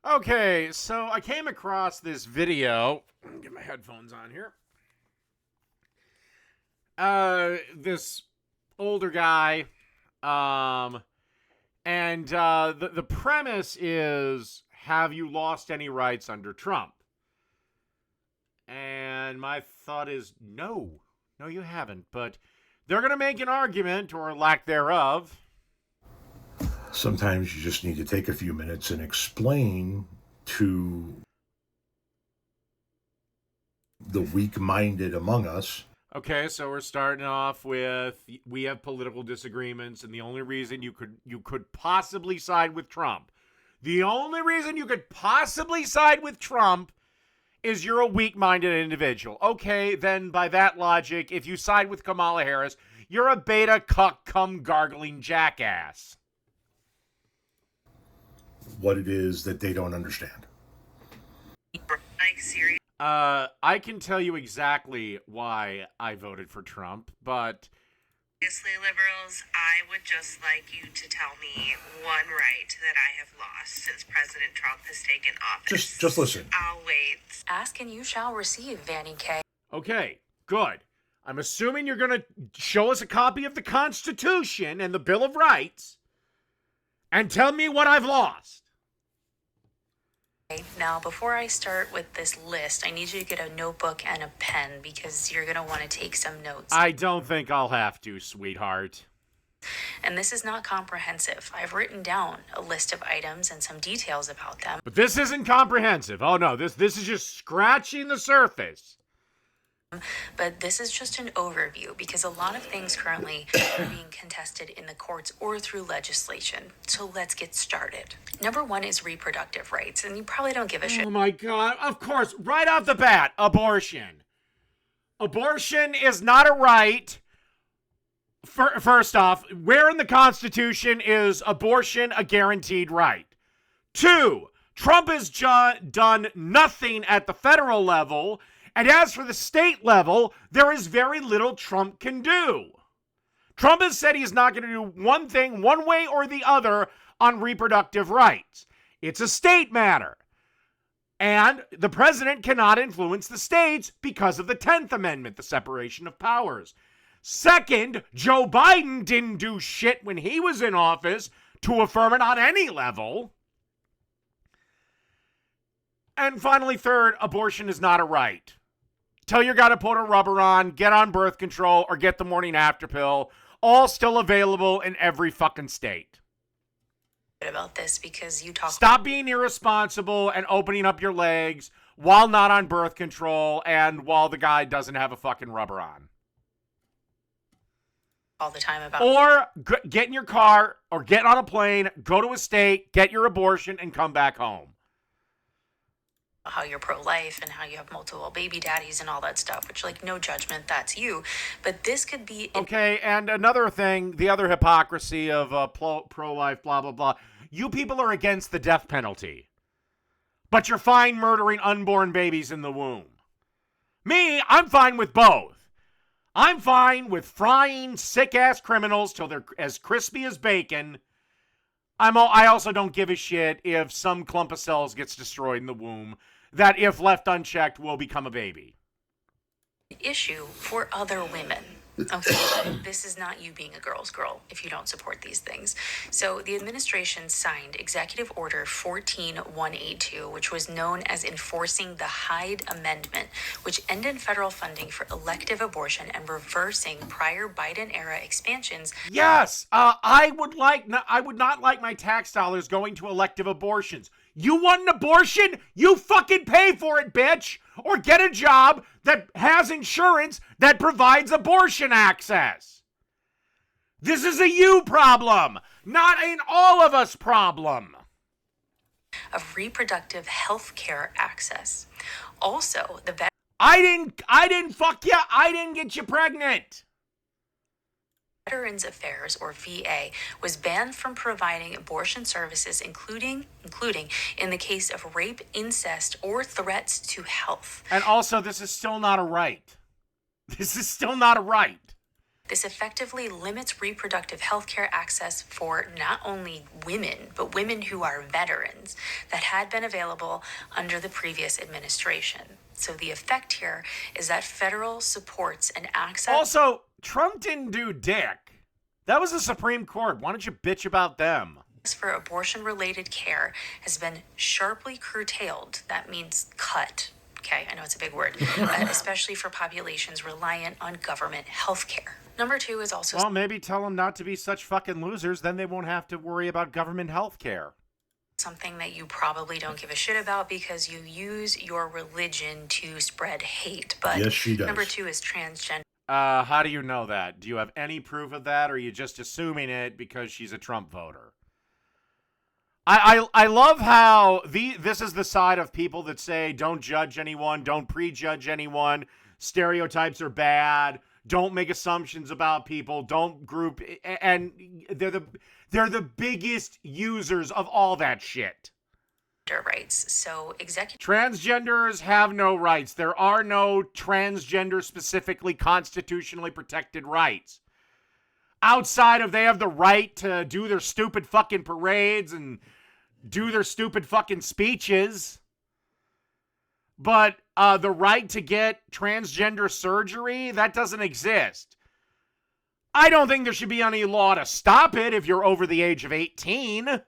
Okay, so I came across this video. Let me get my headphones on here. This older guy, and the premise is: have you lost any rights under Trump? And my thought is, no, you haven't. But they're gonna make an argument, or lack thereof. Sometimes you just need to take a few minutes and explain to the weak-minded among us. Okay, so we're starting off with we have political disagreements, and the only reason you could possibly side with Trump, the only reason you could possibly side with Trump is you're a weak-minded individual. Okay, then by that logic, if you side with Kamala Harris, you're a beta cuck cum gargling jackass. What it is that they don't understand. Like, seriously? I can tell you exactly why I voted for Trump, but Liberals, I would just like you to tell me one right that I have lost since President Trump has taken office. Just listen. I'll wait. Ask and you shall receive, Vanny K. okay, good. I'm assuming you're going to show us a copy of the Constitution and the Bill of Rights and tell me what I've lost. Now, before I start with this list, I need you to get a notebook and a pen because you're going to want to take some notes. I don't think I'll have to, sweetheart. And this is not comprehensive. I've written down a list of items and some details about them. But this isn't comprehensive. Oh no, this is just scratching the surface. But this is just an overview because a lot of things currently are being contested in the courts or through legislation. So let's get started. Number one is reproductive rights, and you probably don't give a shit. Oh my God, of course, right off the bat, abortion. Abortion is not a right. First off, where in the Constitution is abortion a guaranteed right? Two, Trump has done nothing at the federal level. And as for the state level, there is very little Trump can do. Trump has said he's not going to do one thing, one way or the other, on reproductive rights. It's a state matter. And the president cannot influence the states because of the 10th Amendment, the separation of powers. Second, Joe Biden didn't do shit when he was in office to affirm it on any level. And finally, third, abortion is not a right. Tell your guy to put a rubber on, get on birth control, or get the morning after pill. All still available in every fucking state. About this because you talk. Stop being irresponsible and opening up your legs while not on birth control and while the guy doesn't have a fucking rubber on. All the time about. Or get in your car or get on a plane, go to a state, get your abortion, and come back home. How you're pro-life and how you have multiple baby daddies and all that stuff, which, like, no judgment, that's you. But this could be... Okay, and another thing, the other hypocrisy of pro-life, blah, blah, blah. You people are against the death penalty. But you're fine murdering unborn babies in the womb. Me, I'm fine with both. I'm fine with frying sick-ass criminals till they're as crispy as bacon. I also don't give a shit if some clump of cells gets destroyed in the womb that, if left unchecked, will become a baby. Issue for other women. Okay, this is not you being a girl's girl if you don't support these things. So the administration signed Executive Order 14182, which was known as enforcing the Hyde Amendment, which ended federal funding for elective abortion and reversing prior Biden-era expansions. Yes, I would not like my tax dollars going to elective abortions. You want an abortion? You fucking pay for it, bitch! Or get a job that has insurance that provides abortion access. This is a you problem, not an all of us problem. Of reproductive health care access. Also, the I didn't fuck you. I didn't get you pregnant. Veterans Affairs, or VA, was banned from providing abortion services, including in the case of rape, incest, or threats to health. And also, this is still not a right. This is still not a right. This effectively limits reproductive health care access for not only women, but women who are veterans that had been available under the previous administration. So the effect here is that federal supports and access. Also, Trump didn't do dick. That was the Supreme Court. Why don't you bitch about them? For abortion-related care has been sharply curtailed. That means cut. Okay, I know it's a big word, especially for populations reliant on government health care. Number two is also... Well, maybe tell them not to be such fucking losers, then they won't have to worry about government health care. Something that you probably don't give a shit about because you use your religion to spread hate. But yes, she does. Number two is transgender. How do you know that? Do you have any proof of that, or are you just assuming it because she's a Trump voter? I love how this is the side of people that say don't judge anyone, don't prejudge anyone, stereotypes are bad, don't make assumptions about people, don't group, and they're the biggest users of all that shit. Rights. So transgenders have no rights. There are no transgender specifically constitutionally protected rights. Outside of they have the right to do their stupid fucking parades and do their stupid fucking speeches. But the right to get transgender surgery, that doesn't exist. I don't think there should be any law to stop it if you're over the age of 18.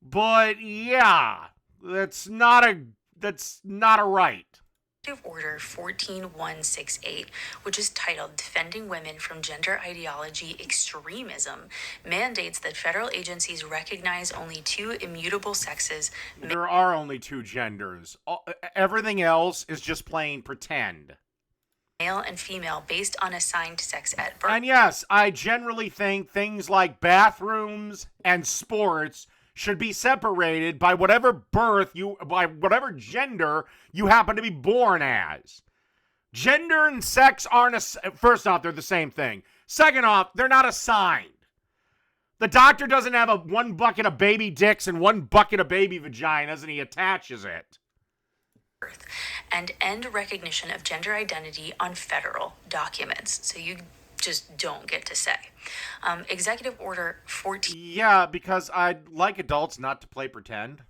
But yeah, that's not a right. Order 14168, which is titled Defending Women from Gender Ideology Extremism, mandates that federal agencies recognize only two immutable sexes. There are only two genders. Everything else is just plain pretend. Male and female based on assigned sex at birth. And yes, I generally think things like bathrooms and sports should be separated by whatever whatever gender you happen to be born as. Gender and sex aren't first off, they're the same thing. Second off, they're not assigned. The doctor doesn't have one bucket of baby dicks and one bucket of baby vaginas and he attaches it. And end recognition of gender identity on federal documents. So you just don't get to say. Executive Order 14. Yeah, because I'd like adults not to play pretend.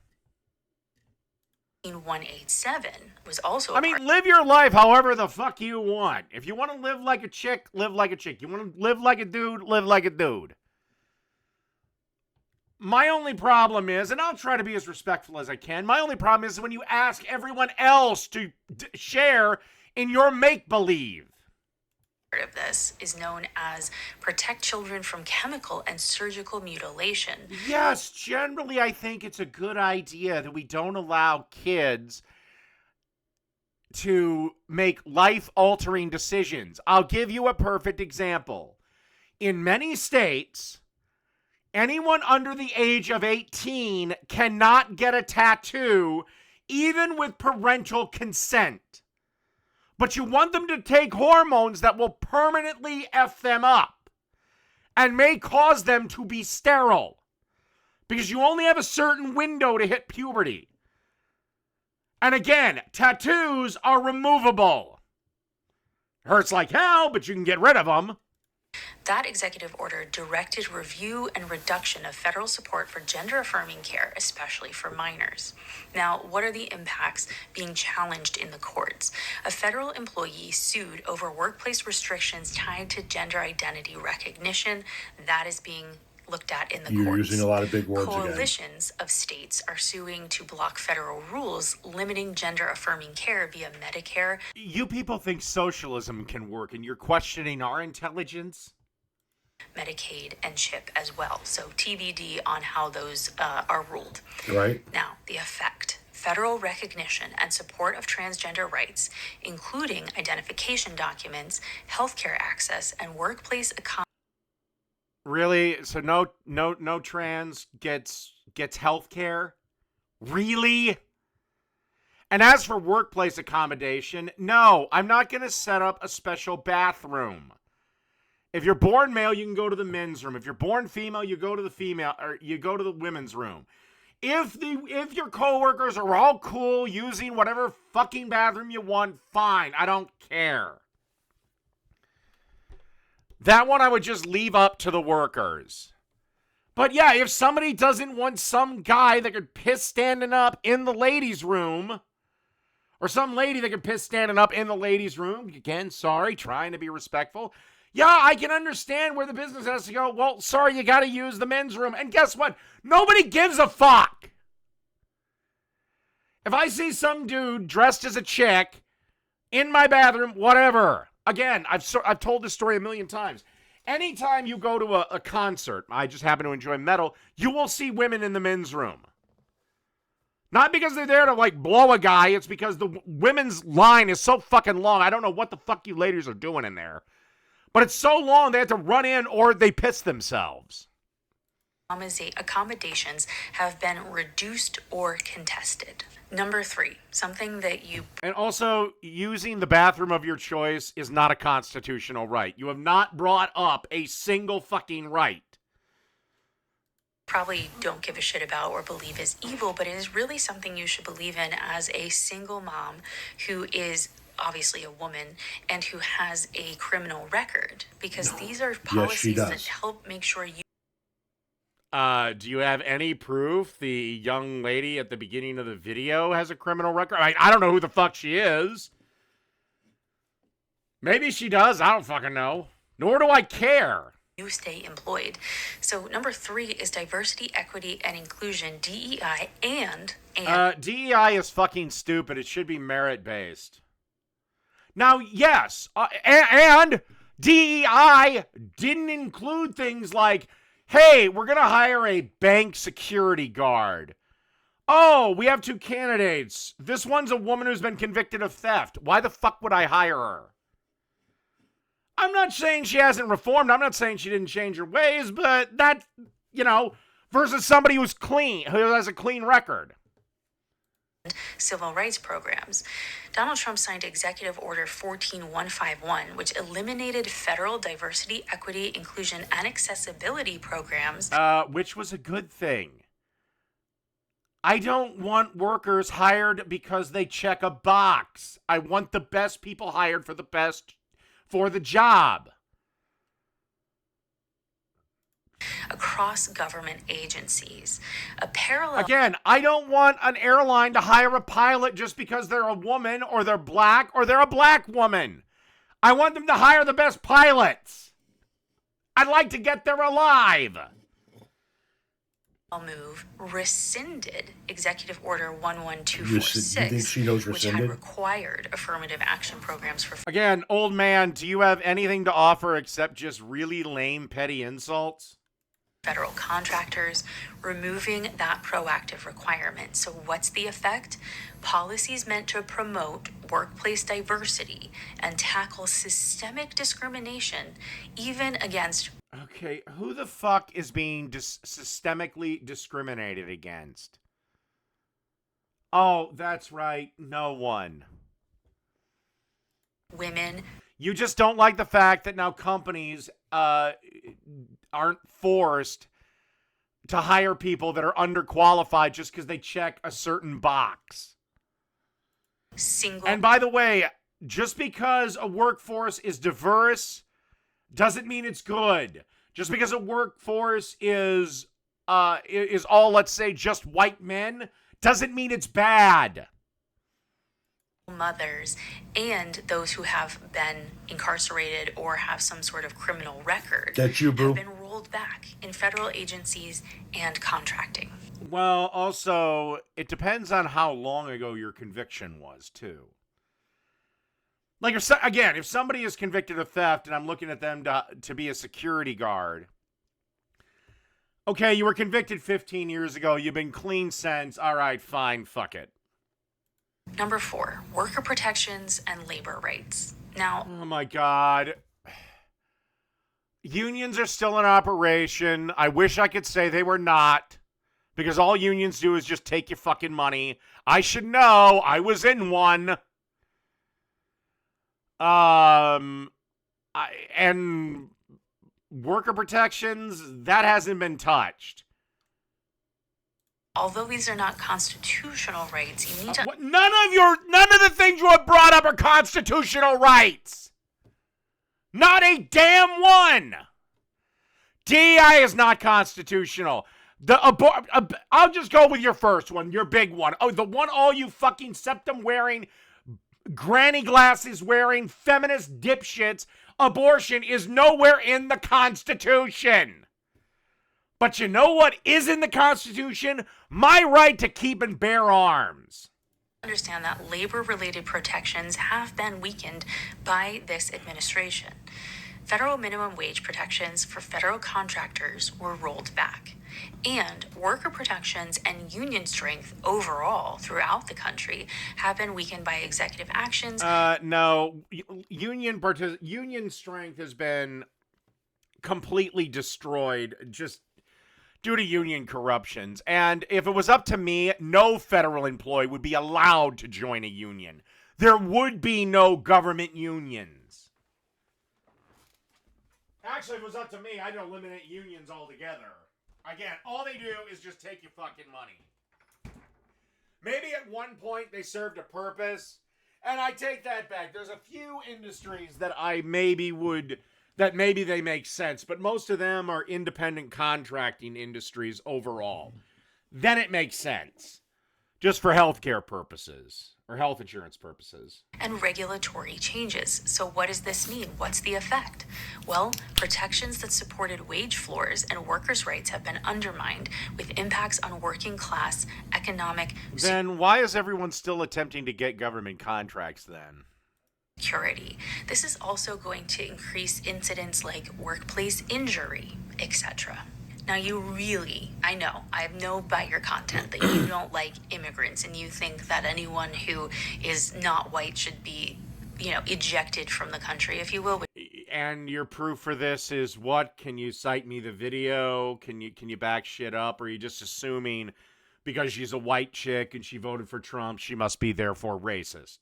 187 was also. Live your life however the fuck you want. If you want to live like a chick, live like a chick. You want to live like a dude, live like a dude. My only problem is, and I'll try to be as respectful as I can, my only problem is when you ask everyone else to share in your make-believe. Of this is known as protect children from chemical and surgical mutilation. Yes, generally I think it's a good idea that we don't allow kids to make life-altering decisions. I'll give you a perfect example. In many states, anyone under the age of 18 cannot get a tattoo even with parental consent. But you want them to take hormones that will permanently F them up and may cause them to be sterile because you only have a certain window to hit puberty. And again, tattoos are removable. Hurts like hell, but you can get rid of them. That executive order directed review and reduction of federal support for gender-affirming care, especially for minors. Now, what are the impacts being challenged in the courts? A federal employee sued over workplace restrictions tied to gender identity recognition. That is being looked at in the courts. You're using a lot of big words again. Coalitions of states are suing to block federal rules limiting gender-affirming care via Medicare. You people think socialism can work, and you're questioning our intelligence? Medicaid and CHIP as well. So TBD on how those are ruled. Right. Now, the effect. Federal recognition and support of transgender rights, including identification documents, healthcare access, and workplace accommodation. Really? So no trans gets healthcare? Really? And as for workplace accommodation, no, I'm not going to set up a special bathroom. If you're born male, you can go to the men's room. If you're born female, you go to the women's room. If your coworkers are all cool using whatever fucking bathroom you want, fine. I don't care. That one I would just leave up to the workers. But yeah, if somebody doesn't want some guy that could piss standing up in the ladies' room, or some lady that could piss standing up in the ladies' room, again, sorry, trying to be respectful. Yeah, I can understand where the business has to go. Well, sorry, you got to use the men's room. And guess what? Nobody gives a fuck. If I see some dude dressed as a chick in my bathroom, whatever. Again, I've told this story a million times. Anytime you go to a concert, I just happen to enjoy metal, you will see women in the men's room. Not because they're there to, like, blow a guy. It's because the women's line is so fucking long. I don't know what the fuck you ladies are doing in there. But it's so long they have to run in or they piss themselves. Accommodations have been reduced or contested. Number 3, something that you... And also, using the bathroom of your choice is not a constitutional right. You have not brought up a single fucking right. Probably don't give a shit about or believe is evil, but it is really something you should believe in as a single mom who is obviously a woman and who has a criminal record, because these are policies that help make sure you... Do you have any proof the young lady at the beginning of the video has a criminal record? I don't know who the fuck she is. Maybe she does. I don't fucking know. Nor do I care. You stay employed. So number 3 is diversity, equity, and inclusion, DEI, and DEI is fucking stupid. It should be merit-based. Now, yes, and DEI didn't include things like, hey, we're going to hire a bank security guard. Oh, we have 2 candidates. This one's a woman who's been convicted of theft. Why the fuck would I hire her? I'm not saying she hasn't reformed. I'm not saying she didn't change her ways, but that, versus somebody who's clean, who has a clean record. Civil rights programs. Donald Trump signed Executive Order 14151, which eliminated federal diversity, equity, inclusion, and accessibility programs. Which was a good thing. I don't want workers hired because they check a box. I want the best people hired for the job. Across government agencies. A parallel... Again, I don't want an airline to hire a pilot just because they're a woman or they're black or they're a black woman. I want them to hire the best pilots. I'd like to get there alive. Move rescinded Executive Order 11246, which had required affirmative action programs for... Again, old man, do you have anything to offer except just really lame, petty insults? Federal contractors, removing that proactive requirement. So what's the effect? Policies meant to promote workplace diversity and tackle systemic discrimination, even against... Okay, who the fuck is being systemically discriminated against? Oh, that's right, no one. Women. You just don't like the fact that now companies aren't forced to hire people that are underqualified just because they check a certain box. And by the way, just because a workforce is diverse doesn't mean it's good. Just because a workforce is all, let's say, just white men doesn't mean it's bad. Mothers and those who have been incarcerated or have some sort of criminal record That's you, boo. have been rolled back in federal agencies and contracting. Well, also, it depends on how long ago your conviction was, too. Like, if somebody is convicted of theft and I'm looking at them to be a security guard, okay, you were convicted 15 years ago, you've been clean since, all right, fine, fuck it. Number 4, worker protections and labor rights. Now, oh my God. Unions are still in operation. I wish I could say they were not, because all unions do is just take your fucking money. I should know. I was in one. And worker protections, that hasn't been touched. Although these are not constitutional rights, you need to... None of the things you have brought up are constitutional rights. Not a damn one. DEI is not constitutional. I'll just go with your first one, your big one. Oh, the one all you fucking septum-wearing, granny glasses-wearing, feminist dipshits, abortion is nowhere in the Constitution. But you know what is in the Constitution? My right to keep and bear arms. Understand that labor-related protections have been weakened by this administration. Federal minimum wage protections for federal contractors were rolled back, and worker protections and union strength overall throughout the country have been weakened by executive actions. No, union strength has been completely destroyed just due to union corruptions. And if it was up to me, no federal employee would be allowed to join a union. There would be no government unions. Actually, if it was up to me, I'd eliminate unions altogether. Again, all they do is just take your fucking money. Maybe at one point they served a purpose, and I take that back. There's a few industries that maybe they make sense, but most of them are independent contracting industries overall. Then it makes sense. Just for healthcare purposes. Or health insurance purposes. And regulatory changes. So what does this mean? What's the effect? Well, protections that supported wage floors and workers' rights have been undermined, with impacts on working class economic Then why is everyone still attempting to get government contracts then? security. This is also going to increase incidents like workplace injury, etc. Now, I know by your content that you don't like immigrants and you think that anyone who is not white should be, ejected from the country, if you will. And your proof for this is what? Can you cite me the video? Can you back shit up? Or are you just assuming because she's a white chick and she voted for Trump, she must be therefore racist?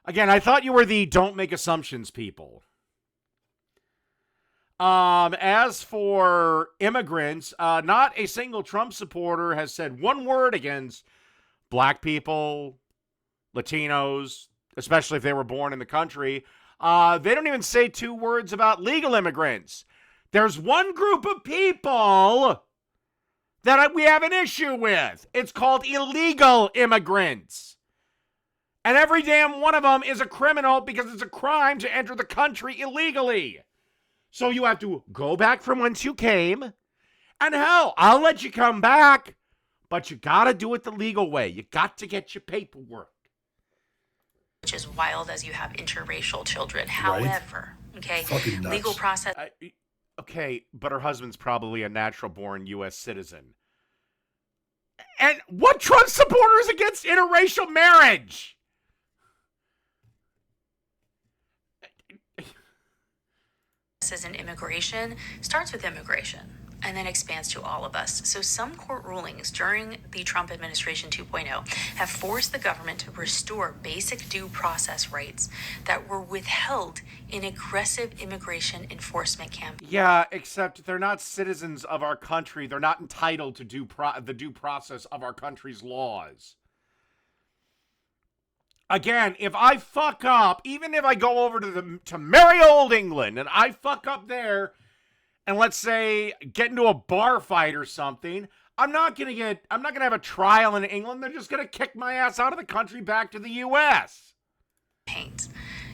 Again, I thought you were the don't make assumptions people. As for immigrants, not a single Trump supporter has said one word against black people, Latinos, especially if they were born in the country. They don't even say two words about legal immigrants. There's one group of people that we have an issue with. It's called illegal immigrants. And every damn one of them is a criminal because it's a crime to enter the country illegally. So you have to go back from whence you came. And hell, I'll let you come back. But you gotta do it the legal way. You got to get your paperwork. Which is wild as you have interracial children. However, legal process. Okay, but her husband's probably a natural-born U.S. citizen. And what Trump supporters against interracial marriage? And immigration starts with immigration and then expands to all of us. So some court rulings during the Trump administration 2.0 have forced the government to restore basic due process rights that were withheld in aggressive immigration enforcement campaigns. Yeah, except they're not citizens of our country. They're not entitled to the due process of our country's laws. Again, if I fuck up, even if I go over to merry old England and I fuck up there and let's say get into a bar fight or something, I'm not going to have a trial in England. They're just going to kick my ass out of the country back to the US.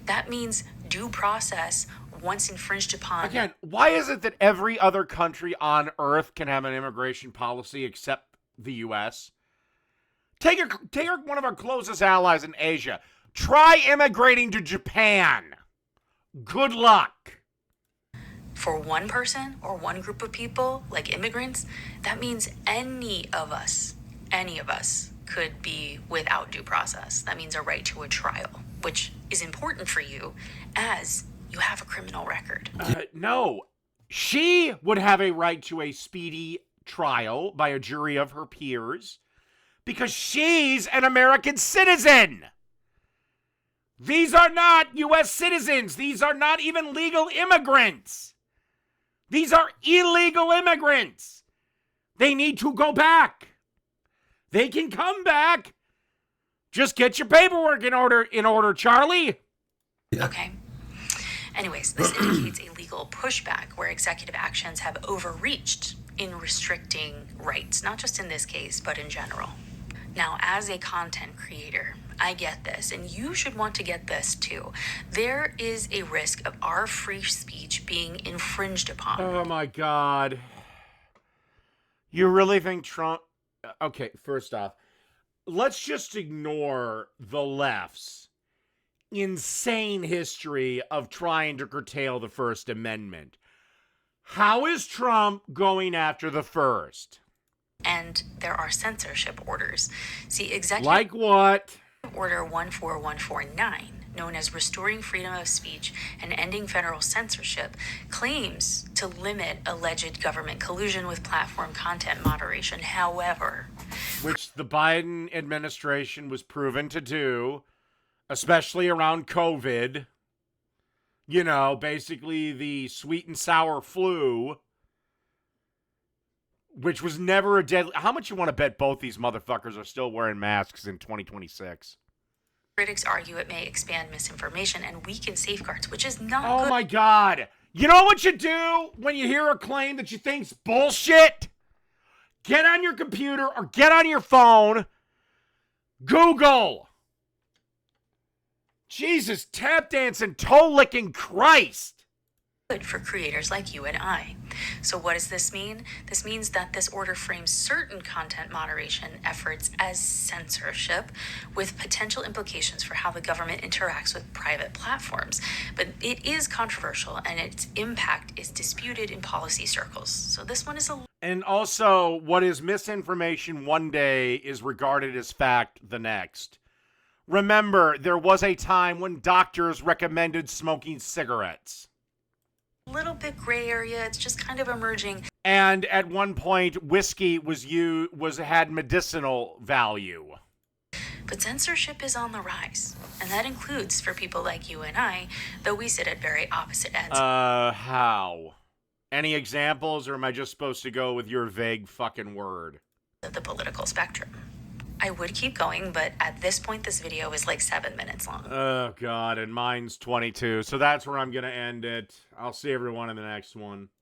That means due process once infringed upon. Again, why is it that every other country on earth can have an immigration policy except the US? Take one of our closest allies in Asia. Try immigrating to Japan. Good luck. For one person or one group of people, like immigrants, that means any of us could be without due process. That means a right to a trial, which is important for you as you have a criminal record. No. She would have a right to a speedy trial by a jury of her peers. Because she's an American citizen. These are not U.S. citizens. These are not even legal immigrants. These are illegal immigrants. They need to go back. They can come back. Just get your paperwork in order, Charlie. Okay. Anyways, this indicates a legal pushback where executive actions have overreached in restricting rights, not just in this case, but in general. Now, as a content creator, I get this, and you should want to get this too. There is a risk of our free speech being infringed upon. Oh my God. You really think Trump... Okay, first off, let's just ignore the left's insane history of trying to curtail the First Amendment. How is Trump going after the First? And there are censorship orders. See, Executive Like what? Order 14149, known as Restoring Freedom of Speech and Ending Federal Censorship, claims to limit alleged government collusion with platform content moderation. However, which the Biden administration was proven to do, especially around COVID. You know, basically the sweet and sour flu, which was never a deadly... How much you want to bet both these motherfuckers are still wearing masks in 2026? critics argue it may expand misinformation and weaken safeguards, which is not Oh good. my God. You know what you do when you hear a claim that you think's bullshit? Get on your computer or get on your phone. Google. Jesus, tap dancing, toe licking Christ. Good for creators like you and I. So what does this mean? This means that this order frames certain content moderation efforts as censorship, with potential implications for how the government interacts with private platforms. But it is controversial, and its impact is disputed in policy circles. So this one is a... And also, what is misinformation one day is regarded as fact the next. Remember, there was a time when doctors recommended smoking cigarettes. little bit gray area. It's just kind of emerging. And at one point, whiskey had medicinal value. But censorship is on the rise, and that includes for people like you and I, though we sit at very opposite ends How? Any examples, or am I just supposed to go with your vague fucking word? of the political spectrum. I would keep going, but at this point, this video is like 7 minutes long. Oh, God, and mine's 22, so that's where I'm going to end it. I'll see everyone in the next one.